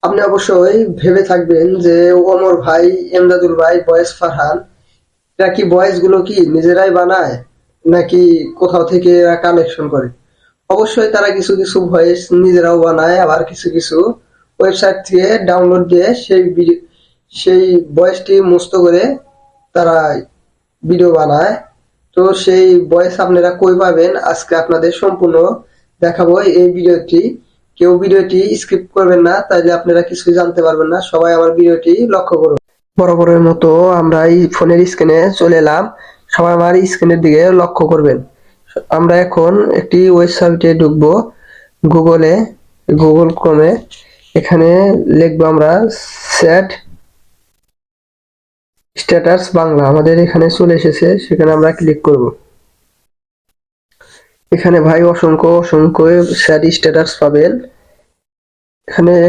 আপনি অবশ্যই ভেবে থাকবেন যে ওমর ভাই, এমদাদুল ভাই, বয়েস ফারহান এরা কি ভয়েস গুলো কি নিজেরাই বানায় নাকি কোথাও থেকে এরা কালেকশন করে? অবশ্যই তারা কিছু কিছু ভয়েস নিজেরাও বানায়, আবার কিছু কিছু ওয়েবসাইট থেকে ডাউনলোড দিয়ে সেই ভয়েসটি মুক্ত করে তারা ভিডিও বানায়। তো সেই ভয়েস আপনারা কই পাবেন আজকে আপনাদের সম্পূর্ণ দেখাবো এই ভিডিওটি। কেউ ভিডিওটি স্কিপ করবেন না, তাইলে আপনারা কিছুই জানতে পারবেন না। সবাই আমার ভিডিওটি লক্ষ্য করুন। বরাবরের মতো আমরা এই ফোনের স্ক্রিনে চলে এলাম। সবাই আমার স্ক্রিনের দিকে লক্ষ্য করবেন। আমরা এখন একটি ওয়েবসাইটে ঢুকবো, গুগলে, গুগল ক্রোমে। এখানে লিখবো আমরা চ্যাট স্ট্যাটাস বাংলা। আমাদের এখানে চলে এসেছে, সেখানে আমরা ক্লিক করব। এখানে ভাই অসংখ্য অসংখ্য চ্যাট স্ট্যাটাস পাবেন। এখানে